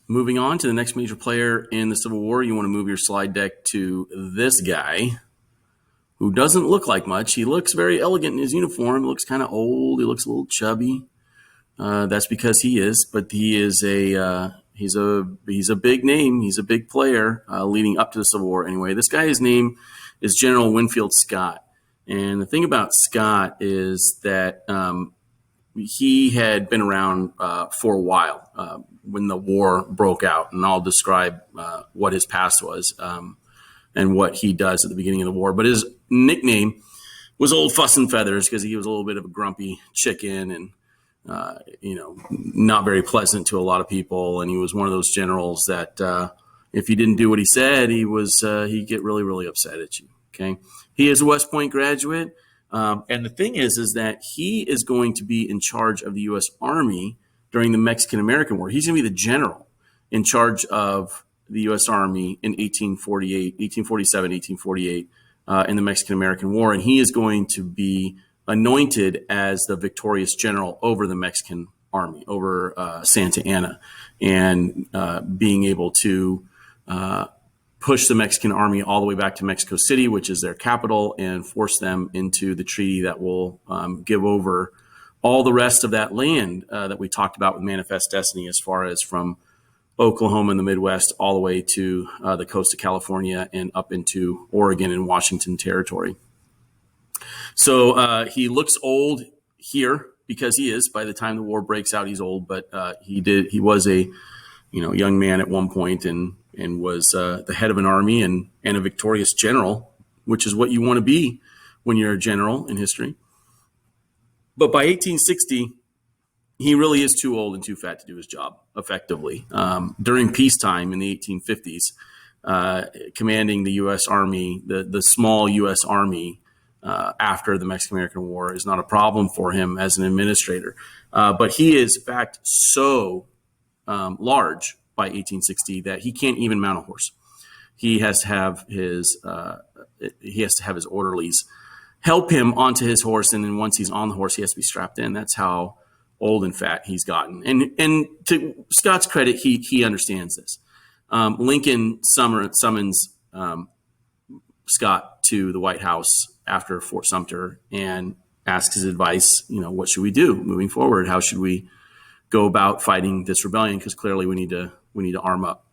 Moving on to the next major player in the Civil War, you want to move your slide deck to this guy who doesn't look like much. He looks very elegant in his uniform. He looks kind of old. He looks a little chubby. That's because he is, but he is he's a big name. He's a big player leading up to the Civil War. Anyway, this guy's name is General Winfield Scott. And the thing about Scott is that he had been around for a while when the war broke out, and I'll describe what his past was and what he does at the beginning of the war. But his nickname was Old Fuss and Feathers because he was a little bit of a grumpy chicken and not very pleasant to a lot of people. And he was one of those generals that if you didn't do what he said, he'd get really, really upset at you. Okay, he is a West Point graduate. And the thing is that he is going to be in charge of the U.S. Army during the Mexican-American War. He's going to be the general in charge of the U.S. Army in 1847, 1848, in the Mexican-American War. And he is going to be anointed as the victorious general over the Mexican Army, over Santa Anna, and being able to push the Mexican Army all the way back to Mexico City, which is their capital, and force them into the treaty that will give over all the rest of that land that we talked about with Manifest Destiny, as far as from Oklahoma in the Midwest all the way to the coast of California and up into Oregon and Washington Territory. So he looks old here because he is. By the time the war breaks out, he's old, but he was a young man at one point and was the head of an army and a victorious general, which is what you want to be when you're a general in history. But by 1860, he really is too old and too fat to do his job effectively. During peacetime in the 1850s, commanding the U.S. Army, the small U.S. Army after the Mexican-American War, is not a problem for him as an administrator. But he is, in fact, so large by 1860 that he can't even mount a horse. He has to have his orderlies help him onto his horse, and then once he's on the horse, he has to be strapped in. That's how old and fat he's gotten. And to Scott's credit, he understands this. Lincoln summons Scott to the White House after Fort Sumter and asks his advice. What should we do moving forward? How should we go about fighting this rebellion? Because clearly we need to arm up.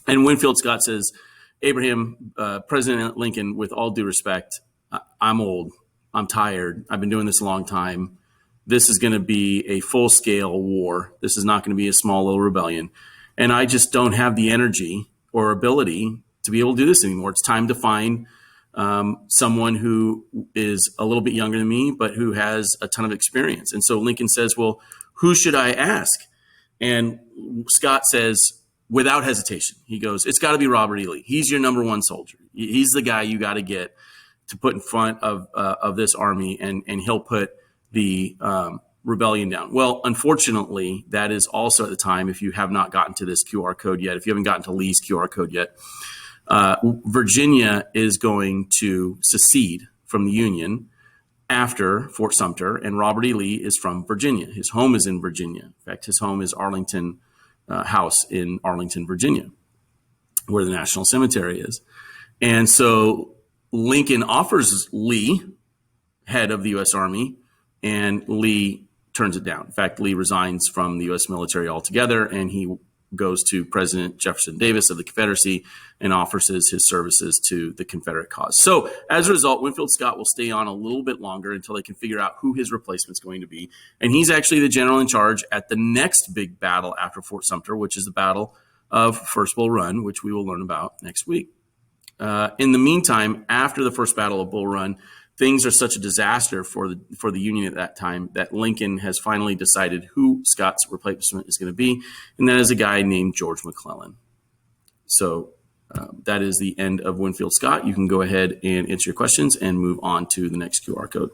And Winfield Scott says, Abraham, President Lincoln, with all due respect, I'm old. I'm tired. I've been doing this a long time. This is going to be a full-scale war. This is not going to be a small little rebellion. And I just don't have the energy or ability to be able to do this anymore. It's time to find someone who is a little bit younger than me, but who has a ton of experience. And so Lincoln says, well, who should I ask? And Scott says, without hesitation, he goes, it's got to be Robert E. Lee. He's your number one soldier. He's the guy you got to get to put in front of this army, and he'll put the rebellion down. Well, unfortunately, that is also at the time, if you have not gotten to this QR code yet, if you haven't gotten to Lee's QR code yet, Virginia is going to secede from the Union after Fort Sumter, and Robert E. Lee is from Virginia. His home is in Virginia. In fact, his home is Arlington House in Arlington, Virginia, where the National Cemetery is. And so Lincoln offers Lee, head of the U.S. Army, and Lee turns it down. In fact, Lee resigns from the U.S. military altogether, and he goes to President Jefferson Davis of the Confederacy and offers his services to the Confederate cause. So as a result, Winfield Scott will stay on a little bit longer until they can figure out who his replacement is going to be. And he's actually the general in charge at the next big battle after Fort Sumter, which is the Battle of First Bull Run, which we will learn about next week. In the meantime, after the First Battle of Bull Run, things are such a disaster for the Union at that time that Lincoln has finally decided who Scott's replacement is going to be, and that is a guy named George McClellan. So that is the end of Winfield Scott. You can go ahead and answer your questions and move on to the next QR code.